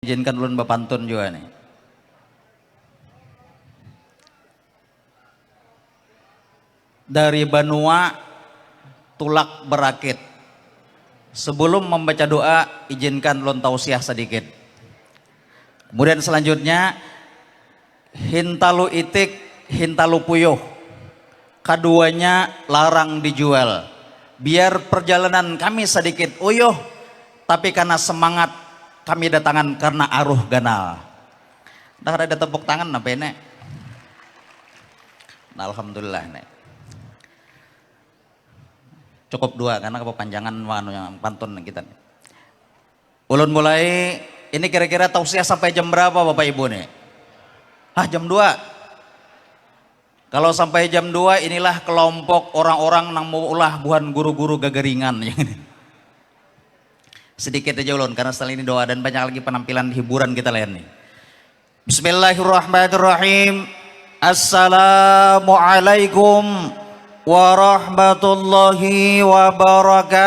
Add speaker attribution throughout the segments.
Speaker 1: Izinkan ulun bapantun juga nih. Dari Banua tulak berakit. Sebelum membaca doa, izinkan ulun tausiah sedikit. Kemudian selanjutnya, hintalu itik, hintalu puyuh. Keduanya larang dijual. Biar perjalanan kami sedikit uyuh, tapi karena semangat kami datangan karena aruh ganal. Dah ada tepuk tangan apa ini? Nah, alhamdulillah nih. Cukup dua karena kepanjangan yang pantun kita nih. Ulun mulai ini kira-kira tausiah sampai jam berapa Bapak Ibu nih? Jam 2. Kalau sampai jam 2 inilah kelompok orang-orang nang mau ulah buhan guru-guru gagaringan. Sedikit aja ulun karena setelah ini doa dan banyak lagi penampilan hiburan kita lain nih. Bismillahirrahmanirrahim. Assalamualaikum warahmatullahi wabarakatuh.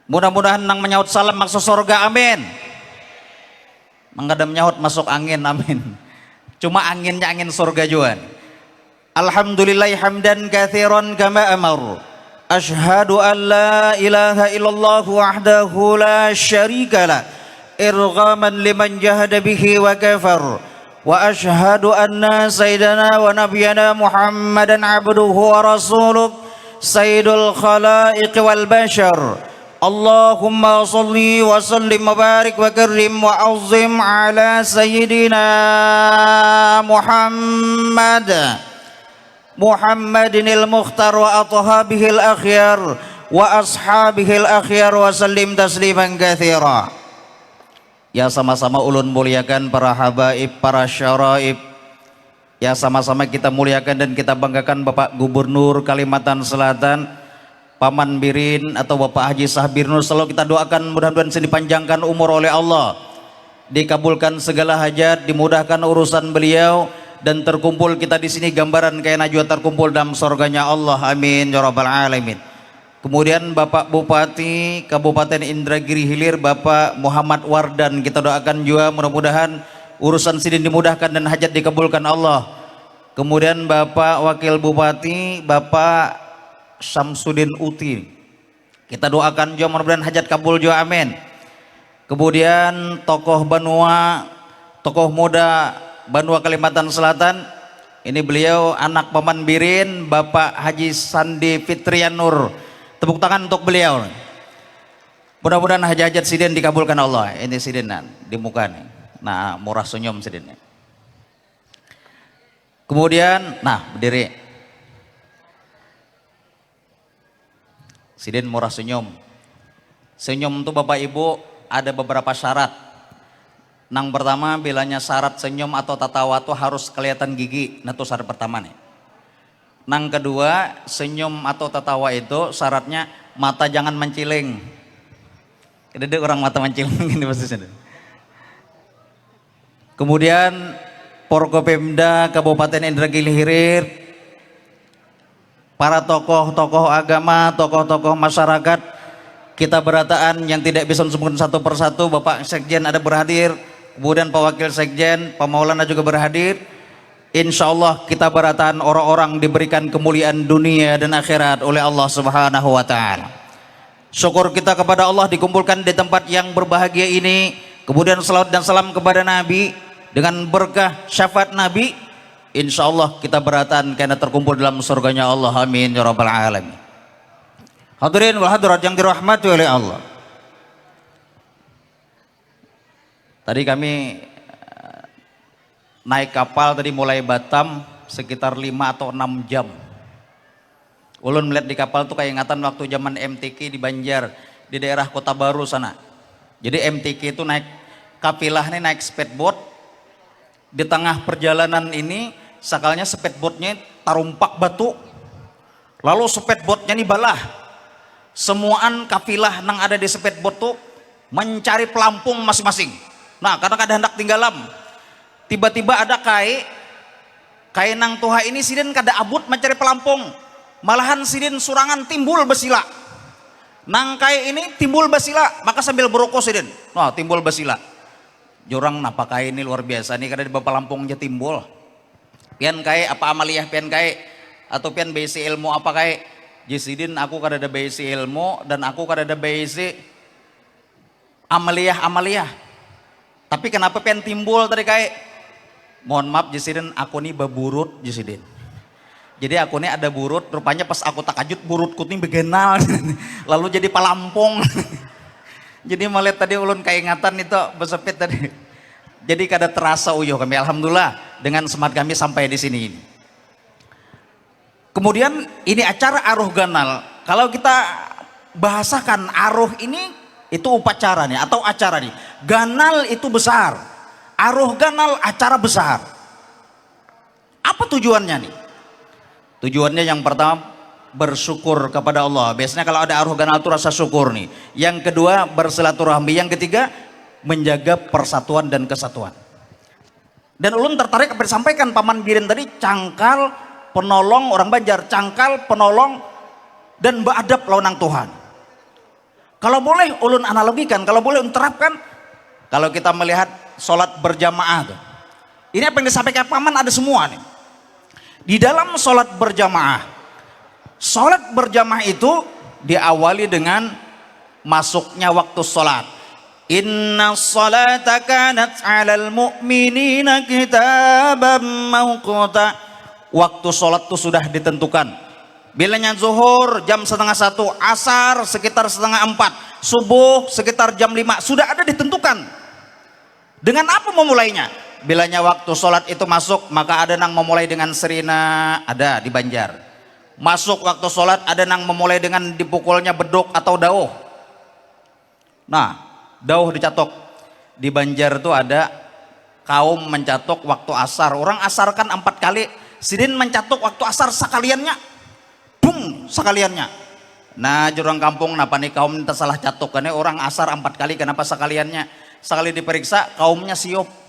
Speaker 1: Mudah-mudahan nang menyaut salam maksud surga, amin. Mengadam nyaut masuk angin, amin. Cuma anginnya angin surga juga. Alhamdulillah hamdan katsiran kama amar. Asyhadu an la ilaha illallah wahdahu la syarikalah. Irghaman liman jahada bihi wa kafar. Wa asyhadu anna sayyidana wa nabiyyana Muhammadan abduhu wa rasuluh sayyidul khalaiq wal bashar. Allahumma salli wa sallim wa barik wa karrim wa azim ala sayyidina Muhammadinil mukhtar wa athabihil akhyar wa ashabihil akhyar wa sallim tasliman katsira. Ya, sama-sama ulun muliakan para habaib, para syaraib. Ya, sama-sama kita muliakan dan kita banggakan Bapak Gubernur Kalimantan Selatan, Paman Birin atau Bapak Haji Sahbirnur. Selalu kita doakan mudah-mudahan dipanjangkan umur oleh Allah, dikabulkan segala hajat, dimudahkan urusan beliau, dan terkumpul kita di sini gambaran kayak najwa terkumpul dalam surganya Allah, amin ya rabbal alamin. Kemudian Bapak Bupati Kabupaten Indragiri Hilir Bapak Muhammad Wardan, kita doakan juga mudah-mudahan urusan sidin dimudahkan dan hajat dikabulkan Allah. Kemudian Bapak Wakil Bupati Bapak Samsudin Uti, kita doakan juga mudah-mudahan hajat kabul juga, amin. Kemudian tokoh Banua, tokoh muda Banua Kalimantan Selatan, ini beliau anak Paman Birin Bapak Haji Sandi Fitrianur, tepuk tangan untuk beliau. Mudah-mudahan hajat-hajat sidin dikabulkan Allah. Ini sidinan di muka nih, nah murah senyum sidinnya. Kemudian berdiri sidin murah senyum. Senyum itu Bapak Ibu ada beberapa syarat. Nang pertama, bilanya syarat senyum atau tatawa itu harus kelihatan gigi. Nah itu syarat pertama nih. Nang kedua, senyum atau tatawa itu syaratnya mata jangan menciling. Ada orang mata menciling ini maksudnya. Kemudian Porkopimda Kabupaten Indragiri Hilir, para tokoh-tokoh agama, tokoh-tokoh masyarakat, kita berataan yang tidak bisa disebutkan satu persatu. Bapak Sekjen ada berhadir, kemudian Pak Wakil Sekjen, Pak Maulana juga berhadir. Insya Allah kita berataan orang-orang diberikan kemuliaan dunia dan akhirat oleh Allah Subhanahu wa Ta'ala. Syukur kita kepada Allah dikumpulkan di tempat yang berbahagia ini. Kemudian salawat dan salam kepada Nabi dengan berkah syafaat Nabi. Insya Allah kita berataan karena terkumpul dalam surganya Allah, amin ya rabbal alamin. Hadirin wal hadirat yang dirahmati oleh Allah, tadi kami naik kapal tadi mulai Batam sekitar 5 atau 6 jam. Ulun melihat di kapal tuh kayak ingatan waktu zaman MTQ di Banjar di daerah Kota Baru sana. Jadi MTQ itu naik kafilah nih, naik speedboat. Di tengah perjalanan ini sakalnya speedboatnya tarumpak batu, lalu speedboatnya nih balah. Semuaan kafilah nang ada di speedboat tuh mencari pelampung masing-masing. Nah karena kada hendak tinggalam, tiba-tiba ada kai nang tuha ini sidin kada abut mencari pelampung, malahan sidin surangan timbul besila. Nangkai ini timbul basila, maka sambil berokok sidin. Wah, timbul basila. Jorang napakai ini luar biasa nih karena di Bapak Lampungnya timbul. Pian kai apa amaliyah pian kai atau pian basi ilmu apa kai? Jisidin aku kada ada basi ilmu dan aku kada ada basi amaliyah. Tapi kenapa pian timbul tadi kai? Mohon maaf Jisidin, aku nih baburut Jisidin. Jadi aku nih ada burut, rupanya pas aku takajut burutku nih begenal, lalu jadi palampong. Jadi melihat tadi ulun keingatan itu besepit tadi. Jadi kada terasa uyuh kami, alhamdulillah dengan semangat kami sampai di sini. Kemudian ini acara aruh ganal. Kalau kita bahasakan aruh ini itu upacara nih atau acara nih. Ganal itu besar, aruh ganal acara besar. Apa tujuannya nih? Tujuannya yang pertama bersyukur kepada Allah. Biasanya kalau ada aruh ganal itu rasa syukur nih. Yang kedua bersilaturahmi. Yang ketiga menjaga persatuan dan kesatuan. Dan ulun tertarik apa disampaikan Paman Birin tadi, cangkal penolong orang Banjar, cangkal penolong dan beradab lawan Tuhan. Kalau boleh ulun analogikan, kalau boleh ulun terapkan, kalau kita melihat sholat berjamaah tuh, ini apa yang disampaikan Paman ada semua nih. Di dalam sholat berjamaah itu diawali dengan masuknya waktu sholat. Inna sholata kanat 'alal mu'minina kitaban mawquta. Waktu sholat itu sudah ditentukan. Bilanya zuhur jam 12:30, asar sekitar 3:30, subuh sekitar jam 5, sudah ada ditentukan. Dengan apa memulainya? Bilanya waktu sholat itu masuk, maka ada nang memulai dengan serina, ada di Banjar. Masuk waktu sholat ada nang memulai dengan dipukulnya beduk atau dauh. Nah, dauh dicatok. Di Banjar itu ada kaum mencatok waktu asar. Orang asar kan 4 kali, sidin mencatok waktu asar sekaliannya. Bung, sekaliannya. Nah, jurang kampung napa nih kaum minta salah catok, karena orang asar 4 kali, kenapa sekaliannya? Sekali diperiksa kaumnya siup.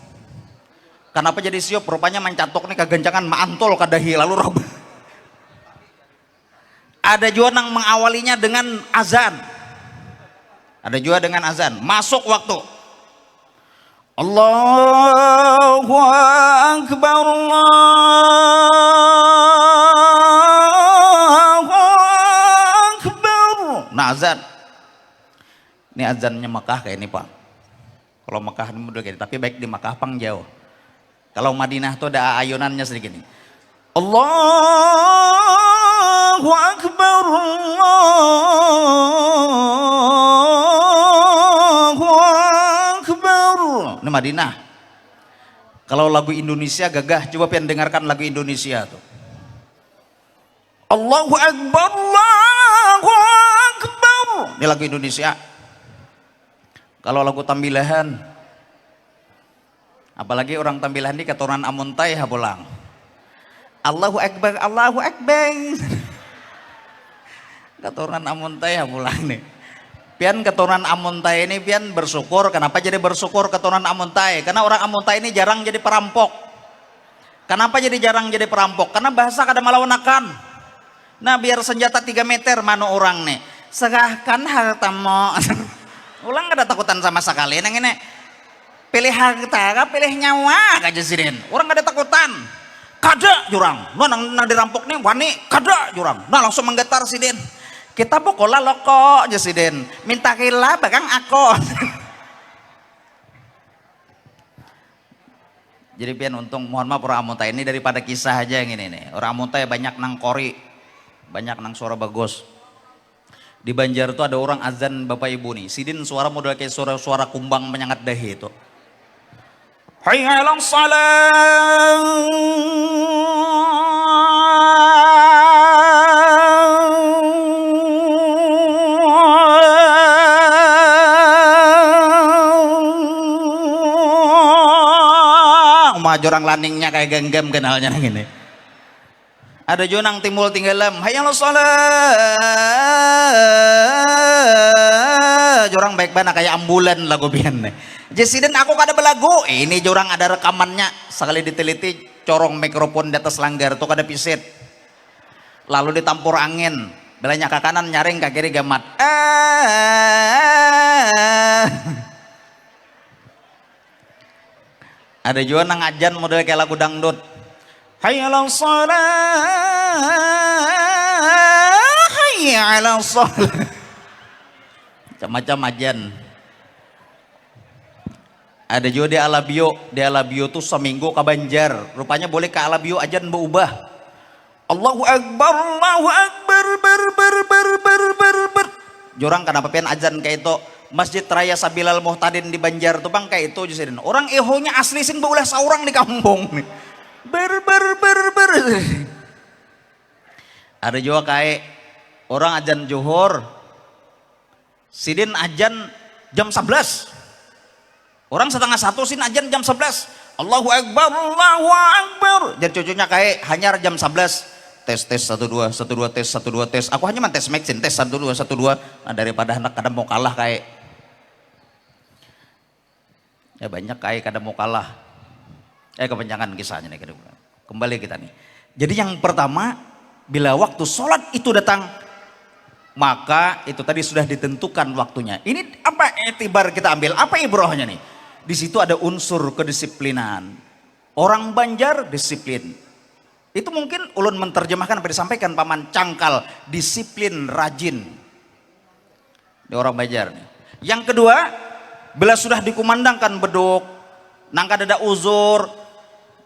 Speaker 1: Kenapa jadi siup? Rupanya mencatok nih kegencangan maantol kadahi lalu rob. Ada juga yang mengawalinya dengan azan. Ada juga dengan azan. Masuk waktu. Allahu Akbar, Allahu Akbar. Nah azan. Ini azannya Mekah kayak ini Pak. Kalau Mekah ini udah kayak, tapi baik di Mekah pang jauh. Kalau Madinah tuh ada ayunannya sedikit nih. Allahu Akbar, Allahu Akbar. Ini Madinah. Kalau lagu Indonesia gagah, coba pengen dengarkan lagu Indonesia tuh. Allahu Akbar, Allahu Akbar. Ini lagu Indonesia. Kalau lagu tambilahan, apalagi orang tambilan di keturunan Amuntai hapulang. Allahu Akbar, Allahu Akbar. Keturunan Amuntai hapulang nih. Pian keturunan Amuntai ini pian bersyukur. Kenapa jadi bersyukur keturunan Amuntai? Karena orang Amuntai ini jarang jadi perampok. Kenapa jadi jarang jadi perampok? Karena bahasa kada malawanakan. Nah biar senjata 3 meter mano orang nih. Serahkan hartamu. Ulang kada takutan sama sekali. Nang ini pilih harta, pilih nyawa aja sidin. Orang gak ada takutan. Kada jurang. Nang dirampok nih wani kada jurang. Nah langsung menggetar sidin. Kita bokola loko aja sidin. Minta kila bakang aku. Jadi pian untung mohon maaf orang Amuntai ini daripada kisah aja yang ini nih. Orang Amuntai banyak nang kori, banyak nang suara bagus. Di Banjar tuh ada orang azan Bapak Ibu nih. Sidin suara model kayak suara kumbang menyangat dahi itu. Hayya 'alas salat. Majorang laningnya kayak genggam kenalnya gini. Ada jonang timbul tinggalam, hayya 'alas salat. Jorang baik bana kayak ambulan lagu pian nih. Jesiden aku kada belagu. Ini jorang ada rekamannya. Sekali diteliti corong mikrofon di atas langgar tuh kada pisit. Lalu ditampur angin. belanya ke kanan nyaring ke kiri gamat. Ada juga nang ajan model kayak lagu dangdut. Hayya 'alas shalah, hayya 'alas shalah. Macam-macam ajan. Ada juga di Alabio tuh seminggu ke Banjar. Rupanya boleh ke Alabio ajan berubah. Allahu Akbar, Allahu Akbar, ber. Jorang kenapa pian ajan kayak itu? Masjid Raya Sabilal Muhtadin di Banjar tuh bang kayak itu jadi. Orang ehonya asli sin beulah saurang di kampung nih. Ber. Ada juga kayak orang ajan Johor. Sidin ajan jam 11. Orang setengah satu sin ajan jam 11. Allahu Akbar, Allahu Akbar. Dan cucunya kayak hanya jam 11. Tes 1 2 1 2 tes 1 2 tes. Aku hanya tes maxin tes 1 2 1 2. Nah, daripada anak kadang mau kalah kayak. Ya banyak kayak kadang mau kalah. Kepanjangan kisahnya nih. Kembali kita nih. Jadi yang pertama, bila waktu sholat itu datang, maka itu tadi sudah ditentukan waktunya. Ini apa etibar kita ambil? Apa ibrohnya nih? Di situ ada unsur kedisiplinan. Orang Banjar disiplin. Itu mungkin ulun menerjemahkan apa disampaikan paman cangkal, disiplin, rajin. Di orang Banjar nih. Yang kedua, bila sudah dikumandangkan beduk, nangka ada uzur,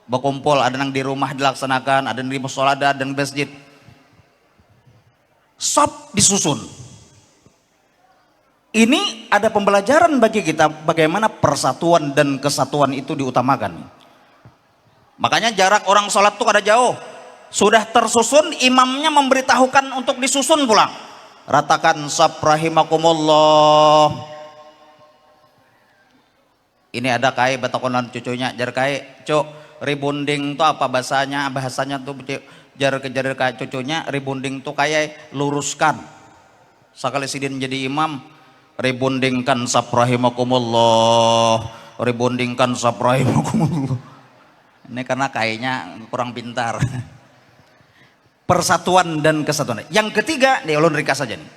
Speaker 1: berkumpul, ada yang di rumah dilaksanakan, ada yang di musola, ada yang di masjid. Sop disusun. Ini ada pembelajaran bagi kita bagaimana persatuan dan kesatuan itu diutamakan. Makanya jarak orang sholat tuh kada jauh. Sudah tersusun, imamnya memberitahukan untuk disusun pulang. Ratakan sop rahimakumullah. Ini ada kai batakonan cucunya, jar kai, cuk, rebonding tuh apa bahasanya tuh jar kai cucunya, rebonding tuh kayak luruskan. Sekali sidin jadi imam, rebondingkan sop rahimakumullah, rebondingkan sop rahimakumullah. Ini karena kayaknya kurang pintar. Persatuan dan kesatuan. Yang ketiga, nih ulun ringkas saja nih.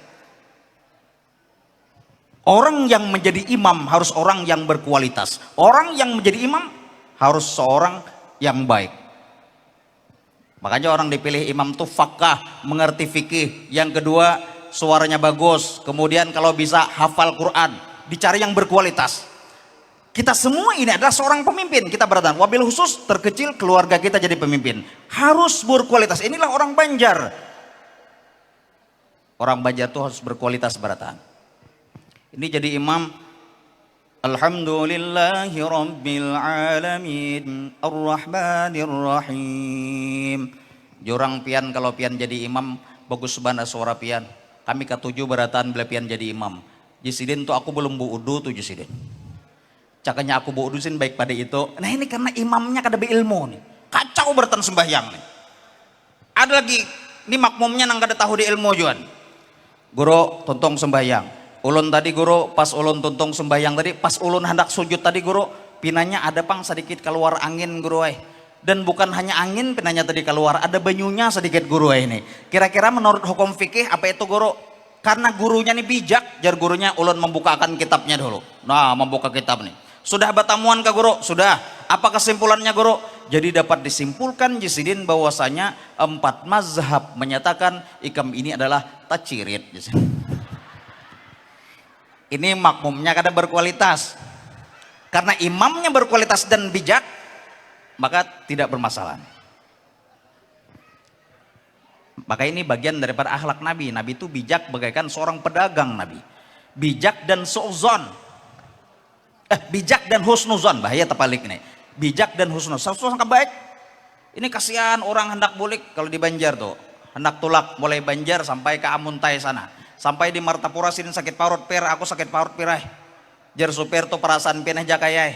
Speaker 1: Orang yang menjadi imam harus orang yang berkualitas. Orang yang menjadi imam harus seorang yang baik. Makanya orang dipilih imam tuh fakah, mengerti fikih. Yang kedua, suaranya bagus. Kemudian kalau bisa hafal Quran. Dicari yang berkualitas. Kita semua ini adalah seorang pemimpin. Kita beratan. Wabil khusus terkecil keluarga kita jadi pemimpin. Harus berkualitas. Inilah orang Banjar. Orang Banjar itu harus berkualitas beratan. Ini jadi imam. Alhamdulillahi Rabbil Alamin Ar-Rahmanir Rahim. Jorang pian kalau pian jadi imam bagus banget suara pian. Kami ketujuh beratan bila pian jadi imam. Jisidin tuh aku belum buudu tuh jisidin. Cakanya aku buudusin baik pada itu. Nah ini karena imamnya kada beilmu nih. Kacau beratan sembahyang nih. Ada lagi ini makmumnya nang kada tahu di ilmu juan. Guru tontong sembahyang. Ulun tadi guru pas ulun tontong sembahyang tadi pas ulun hendak sujud tadi guru pinanya ada pang sedikit keluar angin guru dan bukan hanya angin pinanya tadi keluar ada banyunya sedikit guru ini. Kira-kira menurut hukum fikih apa itu guru? Karena gurunya nih bijak, jar gurunya ulun membukakan kitabnya dulu. Nah membuka kitab nih. Sudah batamuan ke guru? Sudah. Apa kesimpulannya guru? Jadi dapat disimpulkan jisidin bahwasanya 4 mazhab menyatakan ikam ini adalah tacirit. Ini makmumnya kada berkualitas. Karena imamnya berkualitas dan bijak, maka tidak bermasalah. Maka ini bagian daripada akhlak Nabi. Nabi itu bijak bagaikan seorang pedagang Nabi. Bijak dan su'zon. Bijak dan husnuzon, bahaya terbalik nih. Bijak dan husnuzon, sangka baik. Ini kasihan orang hendak bulik kalau di Banjar tuh. Hendak tulak mulai Banjar sampai ke Amuntai sana. Sampai di Martapura sini sakit parut per, aku sakit parut pirai. Jar supir tuh perasaan pinah jakayai.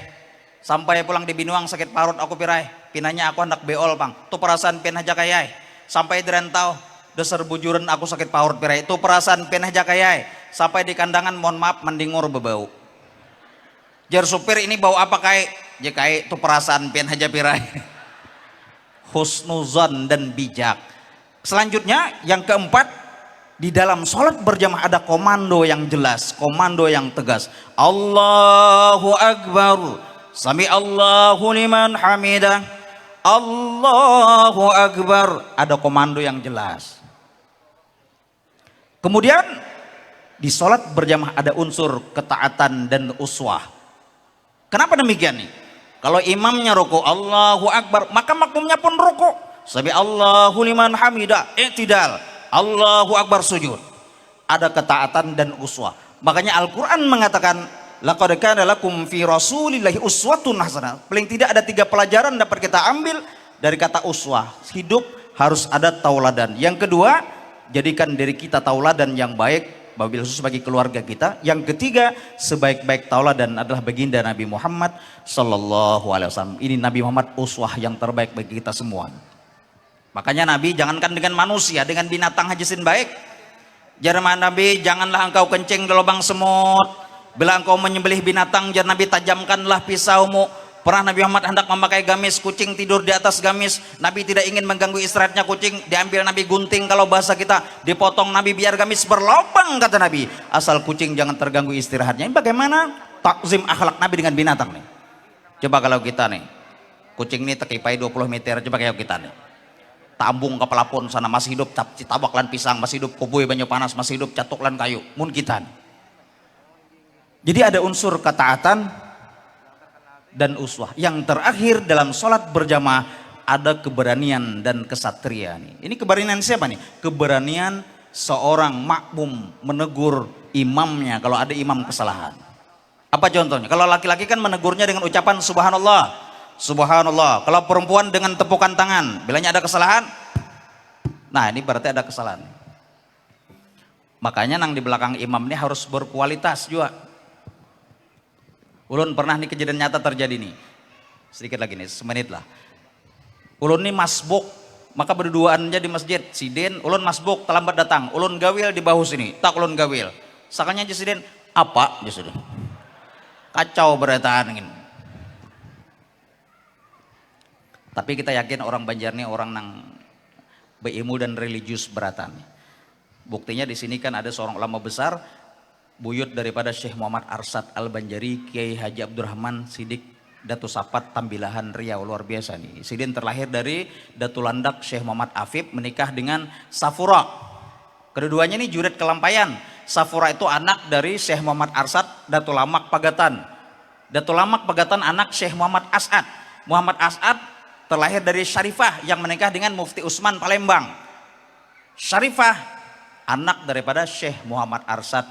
Speaker 1: Sampai pulang di Binuang sakit parut aku pirai. Pinanya aku hendak beol pang. Tuh perasaan pinah jakayai. Sampai di Rentau dasar bujuran aku sakit parut pirai. Itu perasaan pinah jakayai. Sampai di Kandangan mohon maaf mendingur bebau. Jar supir ini bau apa kai? Ya kai itu perasaan pian aja pirai. Husnuzon dan bijak. Selanjutnya yang keempat, di dalam sholat berjamaah ada komando yang jelas, komando yang tegas. Allahu Akbar, sami Allahu liman hamidah, Allahu Akbar, ada komando yang jelas. Kemudian di sholat berjamaah ada unsur ketaatan dan uswah. Kenapa demikian nih? Kalau imamnya rukuk Allahu Akbar, maka makmumnya pun rukuk. Sami Allahu liman hamidah, i'tidal, Allahu Akbar, sujud. Ada ketaatan dan uswah. Makanya Al-Quran mengatakan, laqad kana lakum fi rasulillahi uswatun hasanah. Paling tidak ada 3 pelajaran dapat kita ambil dari kata uswah. Hidup harus ada tauladan. Yang kedua, jadikan diri kita tauladan yang baik, wabil khusus bagi keluarga kita. Yang ketiga, sebaik-baik tauladan adalah baginda Nabi Muhammad sallallahu alaihi wasallam. Ini Nabi Muhammad uswah yang terbaik bagi kita semua. Makanya Nabi jangankan dengan manusia, dengan binatang aja sin baik. Jarman Nabi, janganlah engkau kencing di lubang semut. Bila engkau menyembelih binatang, jar Nabi, tajamkanlah pisaumu. Pernah Nabi Muhammad hendak memakai gamis, kucing tidur di atas gamis. Nabi tidak ingin mengganggu istirahatnya kucing, diambil Nabi gunting, kalau bahasa kita dipotong Nabi biar gamis berlobang, kata Nabi. Asal kucing jangan terganggu istirahatnya. Ini bagaimana takzim akhlak Nabi dengan binatang nih? Coba kalau kita nih, kucing nih tekipai 20 meter, coba kayak kita nih. Tambung ke pelapon sana masih hidup, tabak lan pisang masih hidup, kubui banyu panas masih hidup, catuk lan kayu, mun kita nih. Jadi ada unsur ketaatan dan uswah. Yang terakhir dalam sholat berjamaah ada keberanian dan kesatria. Ini keberanian siapa nih? Keberanian seorang makmum menegur imamnya kalau ada imam kesalahan. Apa contohnya? Kalau laki-laki kan menegurnya dengan ucapan subhanallah, subhanallah. Kalau perempuan dengan tepukan tangan. Bilanya ada kesalahan, nah ini berarti ada kesalahan. Makanya nang di belakang imam ini harus berkualitas juga. Ulun pernah nih kejadian nyata terjadi nih. Sedikit lagi nih, semenit lah. Ulun nih masbuk, maka berduaan aja di masjid. Sidin, ulun masbuk, terlambat datang. Ulun gawil di bahu sini, tak ulun gawil. Sakanya aja sidin, apa? Aja sudah. Kacau berataan ini. Tapi kita yakin orang Banjar nih orang nang berilmu dan religius beratan. Buktinya di sini kan ada seorang ulama besar, buyut daripada Syekh Muhammad Arsad Al-Banjari, Kiai Haji Abdurrahman Sidik Datu Sapat Tambilahan Riau, luar biasa nih. Sidin terlahir dari Datu Landak Syekh Muhammad Afif menikah dengan Safura. Kedua-duanya ini juret kelampayan. Safura itu anak dari Syekh Muhammad Arsad Datu Lamak Pagatan. Datu Lamak Pagatan anak Syekh Muhammad As'ad. Muhammad As'ad terlahir dari Syarifah yang menikah dengan Mufti Usman Palembang. Syarifah anak daripada Syekh Muhammad Arsad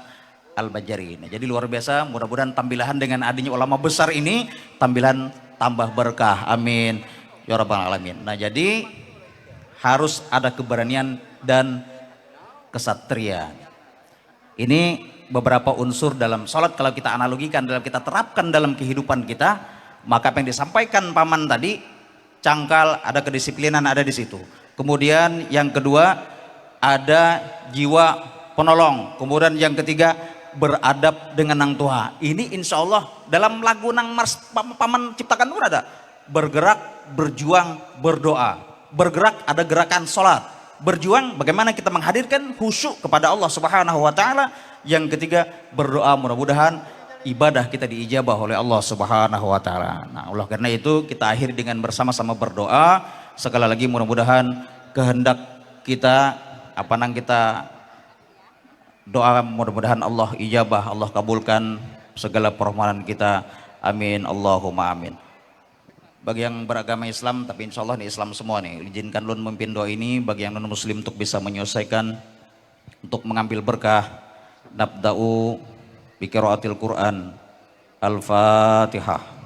Speaker 1: Al-Banjari. Nah, jadi luar biasa, mudah-mudahan tambilahan dengan adanya ulama besar ini tambilan tambah berkah. Amin ya rabbal alamin. Nah, jadi harus ada keberanian dan kesatria. Ini beberapa unsur dalam sholat kalau kita analogikan, dalam kita terapkan dalam kehidupan kita, maka apa yang disampaikan paman tadi, cangkal, ada kedisiplinan ada di situ. Kemudian yang kedua ada jiwa penolong. Kemudian yang ketiga beradab dengan nang tua. Ini insya Allah dalam lagu nang mars paman ciptakan pun ada. Bergerak, berjuang, berdoa. Bergerak ada gerakan sholat. Berjuang bagaimana kita menghadirkan khusyuk kepada Allah Subhanahu wa taala. Yang ketiga berdoa, mudah-mudahan ibadah kita diijabah oleh Allah Subhanahu wa taala. Nah, oleh karena itu kita akhiri dengan bersama-sama berdoa. Sekali lagi mudah-mudahan kehendak kita kita doa, mudah-mudahan Allah ijabah, Allah kabulkan segala permohonan kita. Amin Allahumma amin. Bagi yang beragama Islam, tapi insya Allah ini Islam semua nih, izinkan lun memimpin doa ini bagi yang non muslim untuk bisa menyelesaikan, untuk mengambil berkah. Nabda'u bi qiraatil Quran. Al-Fatihah.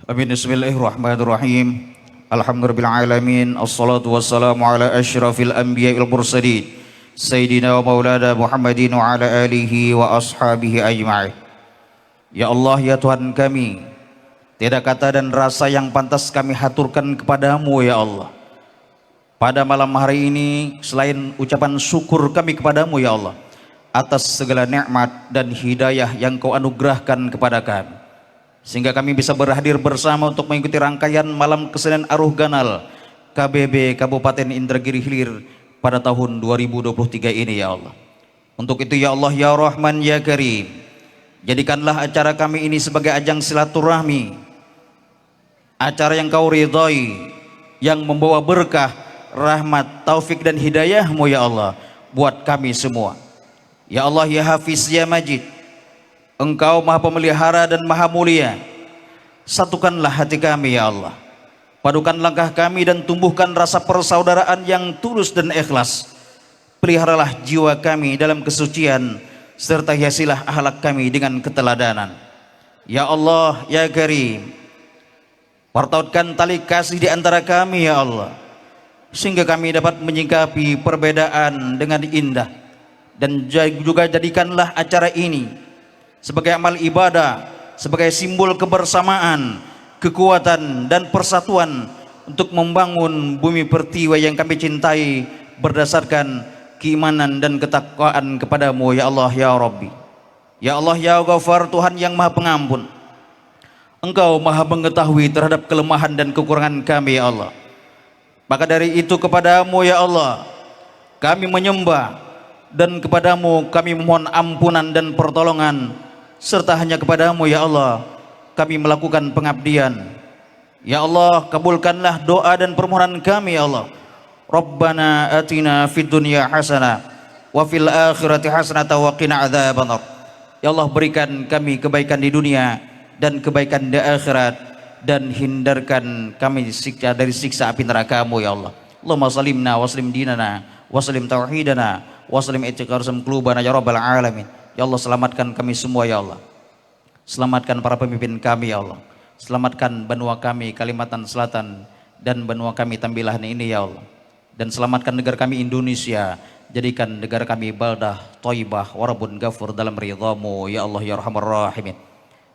Speaker 1: Amin. Bismillahirrahmanirrahim. Alhamdulillahirrahmanirrahim. Assalatu wassalamu ala ashrafil anbiya'il mursalin Sayyidina wa maulana Muhammadin wa ala alihi wa ashabihi ajma'in. Ya Allah, ya Tuhan kami, tiada kata dan rasa yang pantas kami haturkan kepadamu ya Allah. Pada malam hari ini selain ucapan syukur kami kepadamu ya Allah atas segala nikmat dan hidayah yang kau anugerahkan kepada kami. sehingga kami bisa berhadir bersama untuk mengikuti rangkaian malam kesenian Aruh Ganal KBB Kabupaten Indragiri Hilir pada tahun 2023 ini ya Allah. Untuk itu ya Allah ya Rahman ya Karim, jadikanlah acara kami ini sebagai ajang silaturahmi, acara yang kau ridhai, yang membawa berkah, rahmat, taufik dan hidayahmu ya Allah buat kami semua. Ya Allah ya Hafiz ya Majid, Engkau maha pemelihara dan maha mulia, satukanlah hati kami ya Allah, padukan langkah kami dan tumbuhkan rasa persaudaraan yang tulus dan ikhlas. Peliharalah jiwa kami dalam kesucian, serta hiasilah akhlak kami dengan keteladanan. Ya Allah ya Karim, pertautkan tali kasih di antara kami ya Allah, sehingga kami dapat menyikapi perbedaan dengan indah. Dan juga jadikanlah acara ini sebagai amal ibadah, sebagai simbol kebersamaan, kekuatan dan persatuan untuk membangun bumi pertiwi yang kami cintai berdasarkan keimanan dan ketakwaan kepadamu ya Allah ya Rabbi. Ya Allah ya Ghafar, Tuhan yang maha pengampun, Engkau maha mengetahui terhadap kelemahan dan kekurangan kami ya Allah. Maka dari itu kepadamu ya Allah kami menyembah, dan kepadamu kami memohon ampunan dan pertolongan, serta hanya kepadamu ya Allah kami melakukan pengabdian. Ya Allah, kabulkanlah doa dan permohonan kami ya Allah. Rabbana atina fid dunya hasanah wa fil akhirati hasanah wa qina adzabannar. Ya Allah, berikan kami kebaikan di dunia dan kebaikan di akhirat, dan hindarkan kami dari siksa api neraka-Mu ya Allah. Allahumma salimna waslim dinana waslim tauhidana waslim itiqarsam qulubana ya rabbal alamin. Ya Allah, selamatkan kami semua ya Allah. Selamatkan para pemimpin kami ya Allah. Selamatkan benua kami Kalimantan Selatan dan benua kami Tambilahan ini ya Allah. Dan selamatkan negara kami Indonesia, jadikan negara kami baldah thayyibah warabun ghafur dalam ridhamu ya Allah ya arhamar rahimin.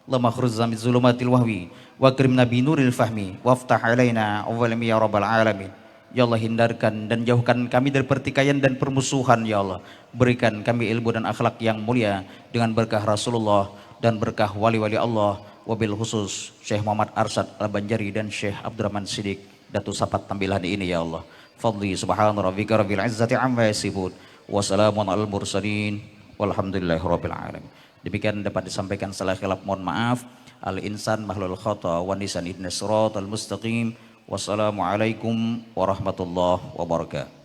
Speaker 1: Allahumma khuruzna min zulumatil wahwi wa akrimna bi nuril fahmi waftah alaina awwalami ya rabbal alamin. Ya Allah, hindarkan dan jauhkan kami dari pertikaian dan permusuhan ya Allah. Berikan kami ilmu dan akhlak yang mulia dengan berkah Rasulullah dan berkah wali-wali Allah, wabil khusus Syekh Muhammad Arsyad Al-Banjari dan Syekh Abdurrahman Siddiq Datu Sapat Tambilahan ini ya Allah. Fadli subhana rabbika rabbil izzati amma yasifun wa salamun alal mursalin walhamdulillahi rabbil alamin. Demikian dapat disampaikan, salah khilaf mohon maaf. Al insan mahlul khata wa nisan ihdinas siratal mustaqim. Wassalamualaikum warahmatullahi wabarakatuh.